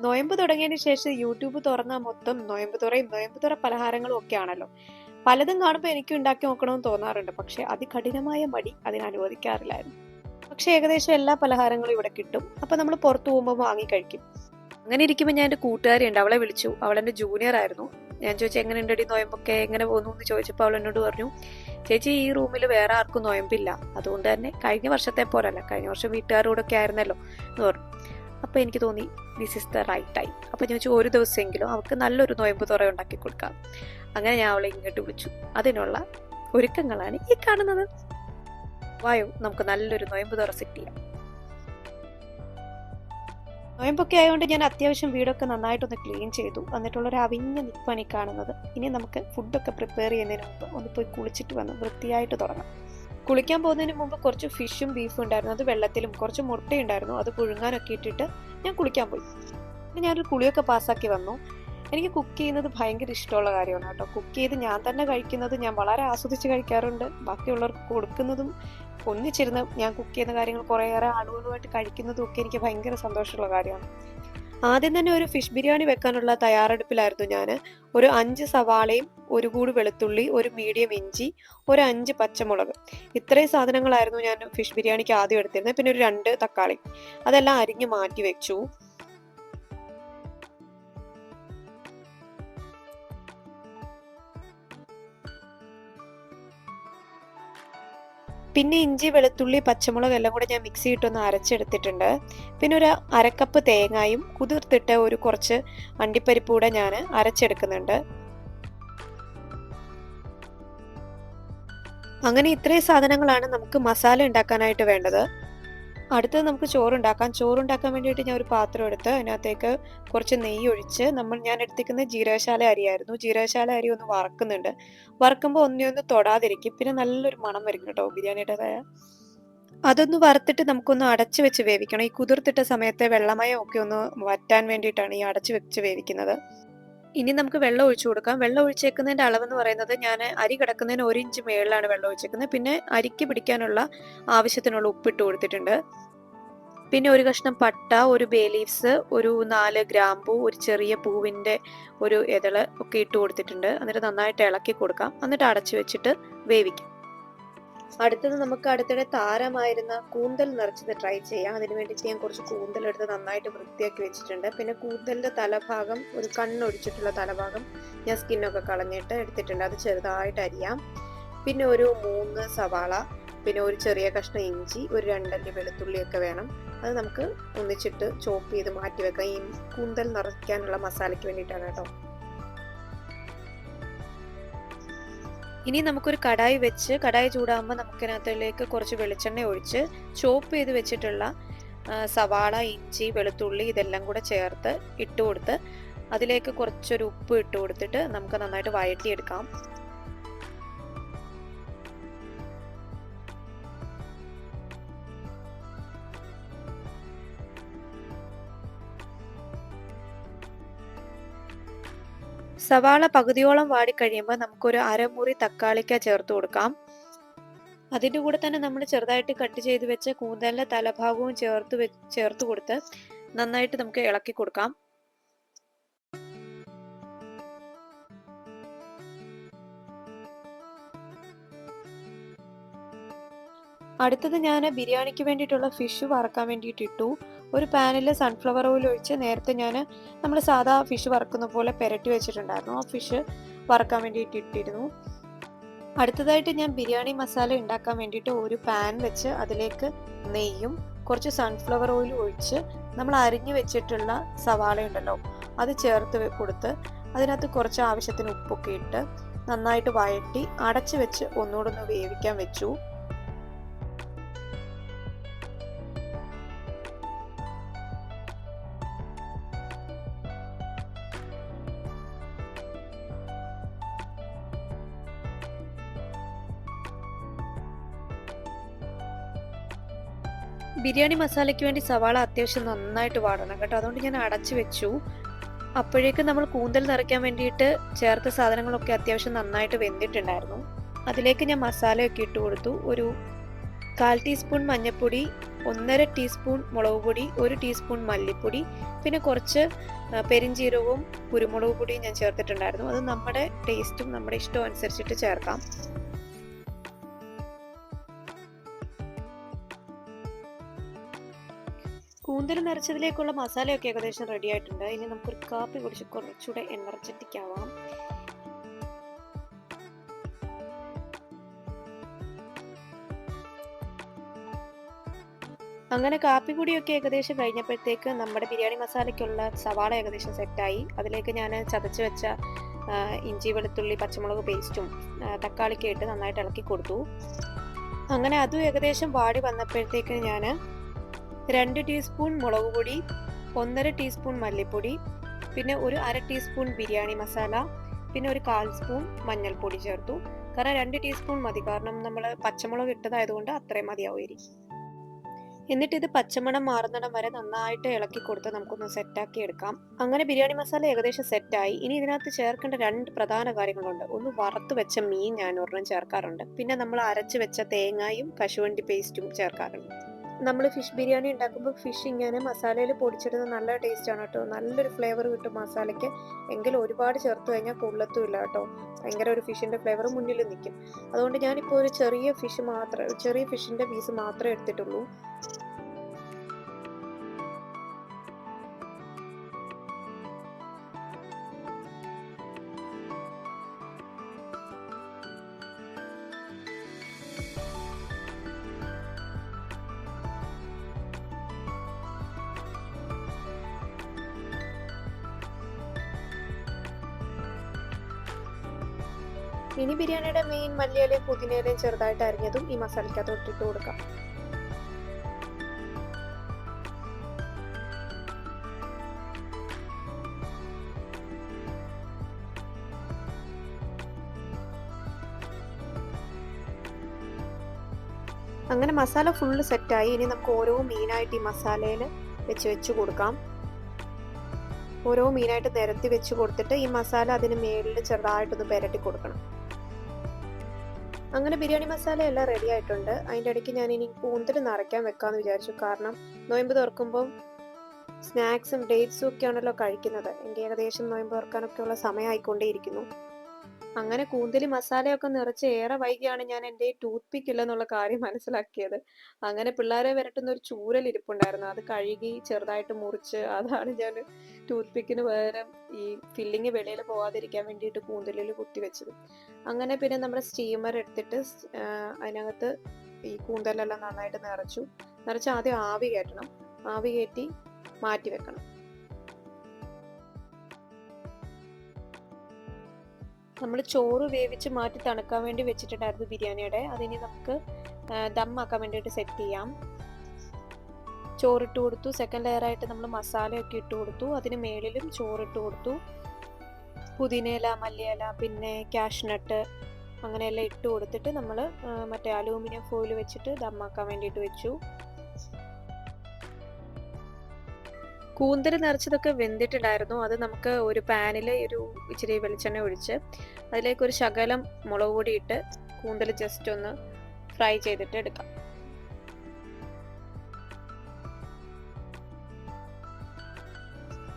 നോയമ്പ് തുടങ്ങിയതിന് ശേഷം യൂട്യൂബ് തുറന്നാൽ മൊത്തം നോയമ്പ് തുറയും നോയമ്പ് തുറ പലഹാരങ്ങളും ഒക്കെ ആണല്ലോ. പലതും കാണുമ്പോൾ എനിക്ക് ഉണ്ടാക്കി നോക്കണമെന്ന് തോന്നാറുണ്ട്, പക്ഷെ അതികഠിനമായ മടി അതിന് അനുവദിക്കാറില്ലായിരുന്നു. പക്ഷെ ഏകദേശം എല്ലാ പലഹാരങ്ങളും ഇവിടെ കിട്ടും. അപ്പൊ നമ്മൾ പുറത്തു പോകുമ്പോൾ വാങ്ങി കഴിക്കും. അങ്ങനെ ഇരിക്കുമ്പോൾ ഞാൻ എൻ്റെ കൂട്ടുകാരിയുണ്ട്, അവളെ വിളിച്ചു. അവൾ എൻ്റെ ജൂനിയർ ആയിരുന്നു. ഞാൻ ചോദിച്ചു എങ്ങനെ ഉണ്ടടി നോയമ്പൊക്കെ, എങ്ങനെ പോകുന്നു എന്ന് ചോദിച്ചപ്പോൾ അവൾ എന്നോട് പറഞ്ഞു, ചേച്ചി ഈ റൂമിൽ വേറെ ആർക്കും നോയമ്പില്ല, അതുകൊണ്ട് തന്നെ കഴിഞ്ഞ വർഷത്തെ പോലല്ല, കഴിഞ്ഞ വർഷം വീട്ടുകാരോടൊക്കെ ആയിരുന്നല്ലോ എന്ന് പറഞ്ഞു. അപ്പൊ എനിക്ക് തോന്നി this is the right time. അപ്പൊ ഞാൻ ചോദിച്ചു ഒരു ദിവസമെങ്കിലും അവൾക്ക് നല്ലൊരു നോയമ്പ് തുറ ഉണ്ടാക്കി കൊടുക്കാം. അങ്ങനെ ഞാൻ അവളെ ഇങ്ങോട്ട് വിളിച്ചു. അതിനുള്ള ഒരുക്കങ്ങളാണ് ഈ കാണുന്നത്. വായോ, നമുക്ക് നല്ലൊരു നോയമ്പ് തുറ സെറ്റ് ചെയ്യാം. നോയമ്പൊക്കെ ആയതുകൊണ്ട് ഞാൻ അത്യാവശ്യം വീടൊക്കെ നന്നായിട്ടൊന്ന് ക്ലീൻ ചെയ്തു. എന്നിട്ടുള്ളൊരു അവിഞ്ഞ നിപ്പാണ് ഈ കാണുന്നത്. ഇനി നമുക്ക് ഫുഡൊക്കെ പ്രിപ്പയർ ചെയ്യുന്നതിന് മുമ്പ് ഒന്ന് പോയി കുളിച്ചിട്ട് വന്ന് വൃത്തിയായിട്ട് തുടങ്ങാം. കുളിക്കാൻ പോകുന്നതിന് മുമ്പ് കുറച്ച് ഫിഷും ബീഫും ഉണ്ടായിരുന്നു, അത് വെള്ളത്തിലും കുറച്ച് മുട്ടയുണ്ടായിരുന്നു, അത് പുഴുങ്ങാനൊക്കെ ഇട്ടിട്ട് ഞാൻ കുളിക്കാൻ പോയി. പിന്നെ ഞാനൊരു കുളിയൊക്കെ പാസ്സാക്കി വന്നു. എനിക്ക് കുക്ക് ചെയ്യുന്നത് ഭയങ്കര ഇഷ്ടമുള്ള കാര്യമാണ് കേട്ടോ. കുക്ക് ചെയ്ത് ഞാൻ തന്നെ കഴിക്കുന്നത് ഞാൻ വളരെ ആസ്വദിച്ച് കഴിക്കാറുണ്ട്. ബാക്കിയുള്ളവർക്ക് കൊടുക്കുന്നതും ഒന്നിച്ചിരുന്ന് ഞാൻ കുക്ക് ചെയ്യുന്ന കാര്യങ്ങൾ കുറേയേറെ ആളുകളുമായിട്ട് കഴിക്കുന്നതും ഒക്കെ എനിക്ക് ഭയങ്കര സന്തോഷമുള്ള കാര്യമാണ്. ആദ്യം തന്നെ ഒരു ഫിഷ് ബിരിയാണി വെക്കാനുള്ള തയ്യാറെടുപ്പിലായിരുന്നു ഞാൻ. ഒരു 5 സവാളയും ഒരു കൂട് വെളുത്തുള്ളി, ഒരു മീഡിയം ഇഞ്ചി, ഒരു 5 പച്ചമുളക്, ഇത്രയും സാധനങ്ങളായിരുന്നു ഞാൻ ഫിഷ് ബിരിയാണിക്ക് ആദ്യം എടുത്തിരുന്നത്. പിന്നെ ഒരു 2 തക്കാളി, അതെല്ലാം അരിഞ്ഞ് മാറ്റി വെച്ചു. പിന്നെ ഇഞ്ചി വെളുത്തുള്ളി പച്ചമുളക് എല്ലാം കൂടെ ഞാൻ മിക്സി ഇട്ടൊന്ന് അരച്ചെടുത്തിട്ടുണ്ട്. പിന്നെ ഒരു അരക്കപ്പ് തേങ്ങായും കുതിർത്തിട്ട് ഒരു കുറച്ച് അണ്ടിപ്പരിപ്പ് കൂടെ ഞാൻ അരച്ചെടുക്കുന്നുണ്ട്. അങ്ങനെ ഇത്രയും സാധനങ്ങളാണ് നമുക്ക് മസാല ഉണ്ടാക്കാനായിട്ട് വേണ്ടത്. അടുത്തത് നമുക്ക് ചോറുണ്ടാക്കാം. ചോറുണ്ടാക്കാൻ വേണ്ടിയിട്ട് ഞാൻ ഒരു പാത്രം എടുത്ത് അതിനകത്തേക്ക് കുറച്ച് നെയ്യ് ഒഴിച്ച് ഞാൻ എടുത്തിരിക്കുന്നത് ജീരകശാല അരിയായിരുന്നു. ജീരകശാല അരി ഒന്ന് വറക്കുന്നുണ്ട്. വറക്കുമ്പോൾ ഒന്ന് തൊടാതിരിക്കും. പിന്നെ നല്ലൊരു മണം വരും കേട്ടോ ബിരിയാണിയുടേതായ. അതൊന്ന് വറുത്തിട്ട് നമുക്കൊന്ന് അടച്ചു വെച്ച് വേവിക്കണം. ഈ കുതിർത്തിട്ട സമയത്തെ വെള്ളമയം ഒക്കെ ഒന്ന് വറ്റാൻ വേണ്ടിയിട്ടാണ് ഈ അടച്ചു വെച്ച് വേവിക്കുന്നത്. ഇനി നമുക്ക് വെള്ളം ഒഴിച്ചു കൊടുക്കാം. വെള്ളം ഒഴിച്ചേക്കുന്നതിന്റെ അളവെന്ന് പറയുന്നത്, ഞാൻ അരി കിടക്കുന്നതിന് 1 ഇഞ്ച് മേളിലാണ് വെള്ളം ഒഴിച്ചേക്കുന്നത്. പിന്നെ അരിക്ക് പിടിക്കാനുള്ള ആവശ്യത്തിനുള്ള ഉപ്പിട്ട് കൊടുത്തിട്ടുണ്ട്. പിന്നെ ഒരു കഷ്ണം പട്ട, ഒരു ബേ ലീവ്സ്, ഒരു 4 ഗ്രാമ്പൂ, ഒരു ചെറിയ പൂവിന്റെ ഒരു ഇതള് ഒക്കെ ഇട്ട് കൊടുത്തിട്ടുണ്ട്. എന്നിട്ട് നന്നായിട്ട് ഇളക്കി കൊടുക്കാം. എന്നിട്ട് അടച്ചു വെച്ചിട്ട് വേവിക്കാം. അടുത്തത് നമുക്ക് അടുത്തിടെ താരമായിരുന്ന കൂന്തൽ നിറച്ചത് ട്രൈ ചെയ്യാം. അതിന് വേണ്ടിയിട്ട് ഞാൻ കുറച്ച് കൂന്തൽ എടുത്ത് നന്നായിട്ട് വൃത്തിയാക്കി വെച്ചിട്ടുണ്ട്. പിന്നെ കൂന്തലിന്റെ തലഭാഗം, ഒരു കണ്ണൊടിച്ചിട്ടുള്ള തലഭാഗം ഞാൻ സ്കിന്നൊക്കെ കളഞ്ഞിട്ട് എടുത്തിട്ടുണ്ട്. അത് ചെറുതായിട്ട് അരിയാം. പിന്നെ ഒരു 3 സവാള, പിന്നെ ഒരു ചെറിയ കഷ്ണം ഇഞ്ചി, ഒരു 2 അല്ലി വെളുത്തുള്ളിയൊക്കെ വേണം. അത് നമുക്ക് ഒന്നിച്ചിട്ട് ചോപ്പ് ചെയ്ത് മാറ്റി വെക്കാം. ഈ കൂന്തൽ നിറയ്ക്കാനുള്ള മസാലയ്ക്ക് വേണ്ടിയിട്ടാണ് കേട്ടോ. ഇനി നമുക്കൊരു കടായി വെച്ച്, കടായി ചൂടാകുമ്പോൾ നമുക്കിനകത്തിലേക്ക് കുറച്ച് വെളിച്ചെണ്ണ ഒഴിച്ച് ചോപ്പ് ചെയ്ത് വെച്ചിട്ടുള്ള സവാള, ഇഞ്ചി, വെളുത്തുള്ളി ഇതെല്ലാം കൂടെ ചേർത്ത് ഇട്ട് കൊടുത്ത് അതിലേക്ക് കുറച്ചൊരു ഉപ്പ് ഇട്ട് കൊടുത്തിട്ട് നമുക്ക് നന്നായിട്ട് വഴറ്റിയെടുക്കാം. സവാള പകുതിയോളം വാടിക്കഴിയുമ്പോൾ നമുക്കൊരു അരമുറി തക്കാളിക്ക ചേർത്ത് കൊടുക്കാം. അതിൻ്റെ കൂടെ തന്നെ നമ്മൾ ചെറുതായിട്ട് കട്ട് ചെയ്ത് വെച്ച കൂന്തലിന്റെ തലഭാഗവും ചേർത്ത് കൊടുത്ത് നന്നായിട്ട് നമുക്ക് ഇളക്കി കൊടുക്കാം. അടുത്തത് ഞാൻ ബിരിയാണിക്ക് വേണ്ടിയിട്ടുള്ള ഫിഷ് വറക്കാൻ വേണ്ടിയിട്ട് ഇട്ടു. ഒരു പാനിൽ സൺഫ്ലവർ ഓയിൽ ഒഴിച്ച് നേരത്തെ നമ്മൾ സാധാ ഫിഷ് വറക്കുന്ന പോലെ പെരട്ടി വെച്ചിട്ടുണ്ടായിരുന്നു. ആ ഫിഷ് വറക്കാൻ വേണ്ടിയിട്ട് ഇട്ടിരുന്നു. അടുത്തതായിട്ട് ഞാൻ ബിരിയാണി മസാല ഉണ്ടാക്കാൻ വേണ്ടിയിട്ട് ഒരു പാൻ വെച്ച് അതിലേക്ക് നെയ്യും കുറച്ച് സൺഫ്ലവർ ഓയിലും ഒഴിച്ച് നമ്മൾ അരിഞ്ഞു വെച്ചിട്ടുള്ള സവാള ഉണ്ടല്ലോ അത് ചേർത്ത് കൊടുത്ത് അതിനകത്ത് കുറച്ച് ആവശ്യത്തിന് ഉപ്പൊക്കെ ഇട്ട് നന്നായിട്ട് വഴറ്റി അടച്ചു വെച്ച് ഒന്നുകൂടെ ഒന്ന് വേവിക്കാൻ വെച്ചു. ബിരിയാണി മസാലയ്ക്ക് വേണ്ടി സവാള അത്യാവശ്യം നന്നായിട്ട് വാടണം കേട്ടോ. അതുകൊണ്ട് ഞാൻ അടച്ചു വെച്ചു. അപ്പോഴേക്കും നമ്മൾ കൂന്തൽ നിറയ്ക്കാൻ വേണ്ടിയിട്ട് ചേർത്ത സാധനങ്ങളൊക്കെ അത്യാവശ്യം നന്നായിട്ട് വെന്തിട്ടുണ്ടായിരുന്നു. അതിലേക്ക് ഞാൻ മസാലയൊക്കെ ഇട്ട് കൊടുത്തു. ഒരു 1/4 ടീസ്പൂൺ മഞ്ഞൾപ്പൊടി, 1.5 ടീസ്പൂൺ മുളക് പൊടി, 1 ടീസ്പൂൺ മല്ലിപ്പൊടി, പിന്നെ കുറച്ച് പെരിഞ്ജീരകവും കുരുമുളക് പൊടിയും ഞാൻ ചേർത്തിട്ടുണ്ടായിരുന്നു. അത് നമ്മുടെ ടേസ്റ്റും നമ്മുടെ ഇഷ്ടവും അനുസരിച്ചിട്ട് ചേർക്കാം. കൂന്തൽ നിറച്ചതിലേക്കുള്ള മസാലയൊക്കെ ഏകദേശം റെഡി ആയിട്ടുണ്ട്. ഇനി നമുക്കൊരു കാപ്പി കുടിച്ച് കുറച്ചുകൂടെ എനർജറ്റിക് ആവാം. അങ്ങനെ കാപ്പി കൂടിയൊക്കെ ഏകദേശം കഴിഞ്ഞപ്പോഴത്തേക്ക് നമ്മുടെ ബിരിയാണി മസാലയ്ക്കുള്ള സവാള ഏകദേശം സെറ്റായി. അതിലേക്ക് ഞാൻ ചതച്ച് വെച്ച ഇഞ്ചി വെളുത്തുള്ളി പച്ചമുളക് പേസ്റ്റും തക്കാളിക്ക് ഇട്ട് നന്നായിട്ട് ഇളക്കി കൊടുത്തു. അങ്ങനെ അതും ഏകദേശം വാടി വന്നപ്പോഴത്തേക്ക് ഞാൻ 2 ടീസ്പൂൺ മുളക് പൊടി, 1.5 ടീസ്പൂൺ മല്ലിപ്പൊടി, പിന്നെ ഒരു 1/2 ടീസ്പൂൺ ബിരിയാണി മസാല, പിന്നെ ഒരു 1/4 സ്പൂൺ മഞ്ഞൾപ്പൊടി ചേർത്തു. കാരണം 2 ടീസ്പൂൺ മതി, കാരണം നമ്മൾ പച്ചമുളക് ഇട്ടതായതുകൊണ്ട് അത്രയും മതിയാവുമായിരിക്കും. എന്നിട്ട് ഇത് പച്ചമണം മാറുന്നിടം വരെ നന്നായിട്ട് ഇളക്കി കൊടുത്ത് നമുക്കൊന്ന് സെറ്റാക്കി എടുക്കാം. അങ്ങനെ ബിരിയാണി മസാല ഏകദേശം സെറ്റായി. ഇനി ഇതിനകത്ത് ചേർക്കേണ്ട 2 പ്രധാന കാര്യങ്ങളുണ്ട്. ഒന്ന് വറുത്ത് വെച്ച മീൻ ഞാൻ ഒരെണ്ണം ചേർക്കാറുണ്ട്. പിന്നെ നമ്മൾ അരച്ച് വെച്ച തേങ്ങയും കശുവണ്ടി പേസ്റ്റും ചേർക്കാറുണ്ട്. നമ്മൾ ഫിഷ് ബിരിയാണി ഉണ്ടാക്കുമ്പോൾ ഫിഷ് ഇങ്ങനെ മസാലയിൽ പൊടിച്ചിടുന്നത് നല്ല ടേസ്റ്റാണ് കേട്ടോ. നല്ലൊരു ഫ്ലേവർ കിട്ടും മസാലയ്ക്ക്. എങ്കിലും ഒരുപാട് ചേർത്ത് കഴിഞ്ഞാൽ കൊള്ളത്തുമില്ല കേട്ടോ. ഭയങ്കര ഒരു ഫിഷിൻ്റെ ഫ്ലേവർ മുന്നിൽ നിൽക്കും. അതുകൊണ്ട് ഞാനിപ്പോൾ ഒരു ചെറിയ ഫിഷിൻ്റെ പീസ് മാത്രമേ എടുത്തിട്ടുള്ളൂ. ഇനി ബിരിയാണിയുടെ മെയിൻ മല്ലിയിലയും പുതിനയിലയും ചെറുതായിട്ട് അരിഞ്ഞതും ഈ മസാലയ്ക്കകത്ത് ഇട്ടിട്ട് കൊടുക്കാം. അങ്ങനെ മസാല ഫുള്ള് സെറ്റായി. ഇനി നമുക്ക് ഓരോ മീനായിട്ട് ഈ മസാലയിൽ വെച്ച് കൊടുക്കാം. ഓരോ മീനായിട്ട് നിരത്തി വെച്ച് കൊടുത്തിട്ട് ഈ മസാല അതിന് മേളിൽ ചെറുതായിട്ടൊന്ന് പുരട്ടി കൊടുക്കണം. അങ്ങനെ ബിരിയാണി മസാല എല്ലാം റെഡി ആയിട്ടുണ്ട്. അതിൻ്റെ ഇടയ്ക്ക് ഞാൻ ഇനി കൂന്തൽ നിറയ്ക്കാൻ വെക്കാമെന്ന് വിചാരിച്ചു. കാരണം നോയമ്പ് തുറക്കുമ്പോൾ സ്നാക്സും ഡേറ്റ്സും ഒക്കെയാണല്ലോ കഴിക്കുന്നത്. എനിക്ക് ഏകദേശം നോയമ്പ് തുറക്കാനൊക്കെ ഉള്ള സമയമായിക്കൊണ്ടേയിരിക്കുന്നു. അങ്ങനെ കൂന്തൽ മസാലയൊക്കെ നിറച്ച് ഏറെ വൈകിയാണ് ഞാൻ എൻ്റെ ടൂത്ത് പിക്ക് ഇല്ലെന്നുള്ള കാര്യം മനസ്സിലാക്കിയത്. അങ്ങനെ പിള്ളേരെ വരട്ടുന്ന ഒരു ചൂരൽ ഇരിപ്പുണ്ടായിരുന്നു. അത് കഴുകി ചെറുതായിട്ട് മുറിച്ച് അതാണ് ഞാൻ ടൂത്ത് പിക്കിന് പകരം ഈ ഫില്ലിങ് വെളിയിൽ പോകാതിരിക്കാൻ വേണ്ടിയിട്ട് കൂന്തലിൽ കുത്തിവെച്ചത്. അങ്ങനെ പിന്നെ നമ്മുടെ സ്റ്റീമർ എടുത്തിട്ട് അതിനകത്ത് ഈ കൂന്തലെല്ലാം നന്നായിട്ട് നിറച്ച് ആദ്യം ആവി കയറ്റണം. ആവി കയറ്റി മാറ്റി വെക്കണം. നമ്മൾ ചോറ് വേവിച്ച് മാറ്റി തണുക്കാൻ വേണ്ടി വെച്ചിട്ടുണ്ടായിരുന്നു ബിരിയാണിയുടെ. അതിനി നമുക്ക് ദമ്മാക്കാൻ വേണ്ടിയിട്ട് സെറ്റ് ചെയ്യാം. ചോറിട്ട് കൊടുത്തു. സെക്കൻഡ് ലെയറായിട്ട് നമ്മൾ മസാലയൊക്കെ ഇട്ട് കൊടുത്തു. അതിന് മേളിലും ചോറിട്ട് കൊടുത്തു. പുതിനയില, മല്ലിയില, പിന്നെ കാഷ്നട്ട് അങ്ങനെയെല്ലാം ഇട്ട് കൊടുത്തിട്ട് നമ്മൾ മറ്റേ അലൂമിനിയം ഫോയിൽ വെച്ചിട്ട് ദമ്മാക്കാൻ വേണ്ടിയിട്ട് വെച്ചു. കൂന്തൽ നിറച്ചതൊക്കെ വെന്തിട്ടുണ്ടായിരുന്നു. അത് നമുക്ക് ഒരു പാനിൽ ഒരു ഇച്ചിരി വെളിച്ചെണ്ണ ഒഴിച്ച് അതിലേക്ക് ഒരു ശകലം മുളക് പൊടി ഇട്ട് കൂന്തൽ ജസ്റ്റ് ഒന്ന് ഫ്രൈ ചെയ്തിട്ട് എടുക്കാം.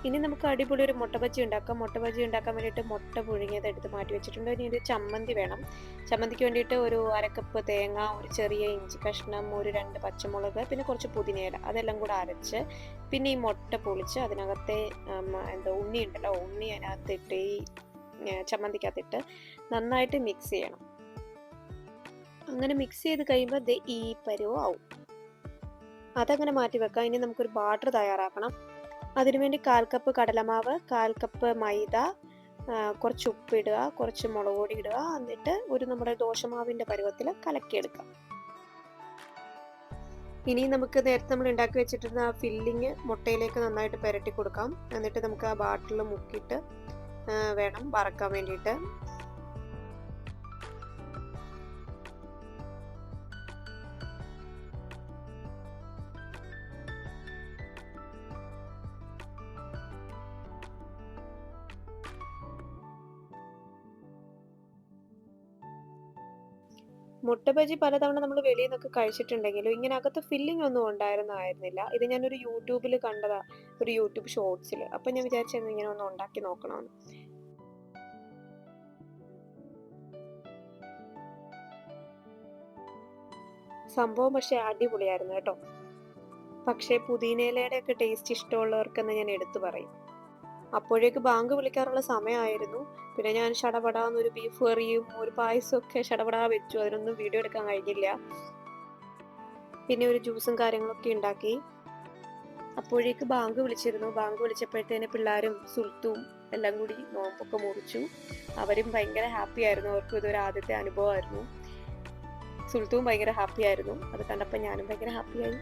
ഇനി നമുക്ക് അടിപൊളി ഒരു മുട്ട ബജി ഉണ്ടാക്കാം. മുട്ട ബജി ഉണ്ടാക്കാൻ വേണ്ടിയിട്ട് മുട്ട പുഴുങ്ങിയത് എടുത്ത് മാറ്റി വെച്ചിട്ടുണ്ട്. ഇനി ഒരു ചമ്മന്തി വേണം. ചമ്മന്തിക്ക് വേണ്ടിയിട്ട് ഒരു 1/2 കപ്പ് തേങ്ങ, ഒരു ചെറിയ ഇഞ്ചി കഷ്ണം, ഒരു 2 പച്ചമുളക്, പിന്നെ കുറച്ച് പുതിനയില, അതെല്ലാം കൂടെ അരച്ച് പിന്നെ ഈ മുട്ട പൊളിച്ച് അതിനകത്തെ ഉണ്ണി ഉണ്ടല്ലോ, ഉണ്ണി അതിനകത്തിട്ട് ഈ ചമ്മന്തിക്കകത്തിട്ട് നന്നായിട്ട് മിക്സ് ചെയ്യണം. അങ്ങനെ മിക്സ് ചെയ്ത് കഴിയുമ്പോൾ ഈ പരുവം ആവും. അതങ്ങനെ മാറ്റി വെക്കാം. ഇനി നമുക്കൊരു ബാറ്റർ തയ്യാറാക്കണം. അതിനുവേണ്ടി 1/4 കപ്പ് കടലമാവ്, 1/4 കപ്പ് മൈദ, കുറച്ച് ഉപ്പിടുക, കുറച്ച് മുളക് പൊടി ഇടുക. എന്നിട്ട് നമ്മുടെ ദോശമാവിൻ്റെ പരുവത്തിൽ കലക്കിയെടുക്കാം. ഇനി നമുക്ക് നേരത്തെ നമ്മൾ ഉണ്ടാക്കി വെച്ചിട്ടുള്ള ആ ഫില്ലിങ് മുട്ടയിലേക്ക് നന്നായിട്ട് പുരട്ടി കൊടുക്കാം. എന്നിട്ട് നമുക്ക് ആ ബാറ്ററിൽ മുക്കിയിട്ട് വേണം വറക്കാൻ വേണ്ടിയിട്ട്. മുട്ട ബജി പലതവണ നമ്മൾ വെളിയിൽ നിന്നൊക്കെ കഴിച്ചിട്ടുണ്ടെങ്കിലും ഇങ്ങനെ അകത്ത് ഫില്ലിംഗ് ഒന്നും ഉണ്ടായിരുന്നില്ല. ഇത് ഞാനൊരു യൂട്യൂബിൽ കണ്ടതാ. ഒരു യൂട്യൂബ് ഷോർട്സിൽ. അപ്പൊ ഞാൻ വിചാരിച്ചായിരുന്നു ഇങ്ങനെ ഒന്ന് ഉണ്ടാക്കി നോക്കണമെന്ന്. സംഭവം പക്ഷെ അടിപൊളിയായിരുന്നു കേട്ടോ. പക്ഷേ പുതിനയിലയുടെ ഒക്കെ ടേസ്റ്റ് ഇഷ്ടമുള്ളവർക്കെന്ന് ഞാൻ എടുത്തു പറയും. അപ്പോഴേക്ക് ബാങ്ക് വിളിക്കാറുള്ള സമയമായിരുന്നു. പിന്നെ ഞാൻ ശടപടാന്നൊരു ബീഫ് കറിയും ഒരു പായസവും ഒക്കെ ശടപടാ വെച്ചു. അതിനൊന്നും വീഡിയോ എടുക്കാൻ കഴിഞ്ഞില്ല. പിന്നെ ഒരു ജ്യൂസും കാര്യങ്ങളൊക്കെ ഉണ്ടാക്കി. അപ്പോഴേക്ക് ബാങ്ക് വിളിച്ചിരുന്നു. ബാങ്ക് വിളിച്ചപ്പോഴത്തേന് പിള്ളേരും സുൽത്തും എല്ലാം കൂടി നോമ്പൊക്കെ മുറിച്ചു. അവരും ഭയങ്കര ഹാപ്പി ആയിരുന്നു. അവർക്കും ഇതൊരു ആദ്യത്തെ അനുഭവമായിരുന്നു. സുൽത്തുവും ഭയങ്കര ഹാപ്പി ആയിരുന്നു. അത് കണ്ടപ്പോൾ ഞാനും ഭയങ്കര ഹാപ്പിയായി.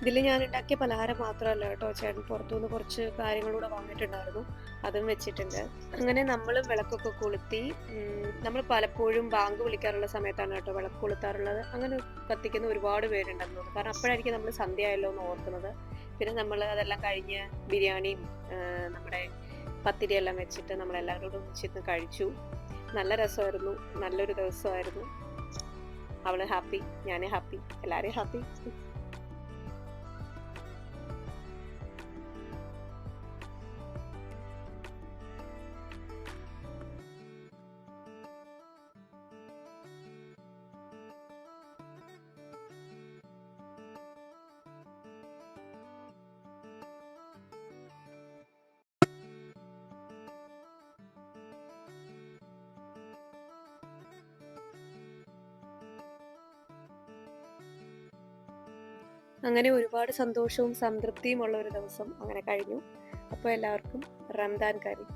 ഇതിൽ ഞാൻ ഉണ്ടാക്കിയ പലഹാരം മാത്രമല്ല കേട്ടോ, ചേട്ടൻ പുറത്തുനിന്ന് കുറച്ച് കാര്യങ്ങളൂടെ വാങ്ങിയിട്ടുണ്ടായിരുന്നു. അതും വെച്ചിട്ടുണ്ട്. അങ്ങനെ നമ്മൾ വിളക്കൊക്കെ കൊളുത്തി. നമ്മൾ പലപ്പോഴും ബാങ്ക് വിളിക്കാറുള്ള സമയത്താണ് കേട്ടോ വിളക്ക് കൊളുത്താറുള്ളത്. അങ്ങനെ കത്തിക്കുന്ന ഒരുപാട് പേരുണ്ടെന്ന് തോന്നുന്നു. കാരണം അപ്പോഴായിരിക്കും നമ്മൾ സന്ധ്യയായല്ലോ എന്ന് ഓർക്കുന്നത്. പിന്നെ നമ്മൾ അതെല്ലാം കഴിഞ്ഞ് ബിരിയാണിയും നമ്മുടെ പത്തിരി എല്ലാം വെച്ചിട്ട് നമ്മളെല്ലാവരും കൂടെ ഒന്നിച്ചിരുന്ന് കഴിച്ചു. നല്ല രസമായിരുന്നു. നല്ലൊരു ദിവസമായിരുന്നു. അവള് ഹാപ്പി, ഞാനും ഹാപ്പി, എല്ലാവരും ഹാപ്പി. അങ്ങനെ ഒരുപാട് സന്തോഷവും സംതൃപ്തിയും ഉള്ള ഒരു ദിവസം അങ്ങനെ കഴിഞ്ഞു. അപ്പോൾ എല്ലാവർക്കും റംദാൻ കരീം.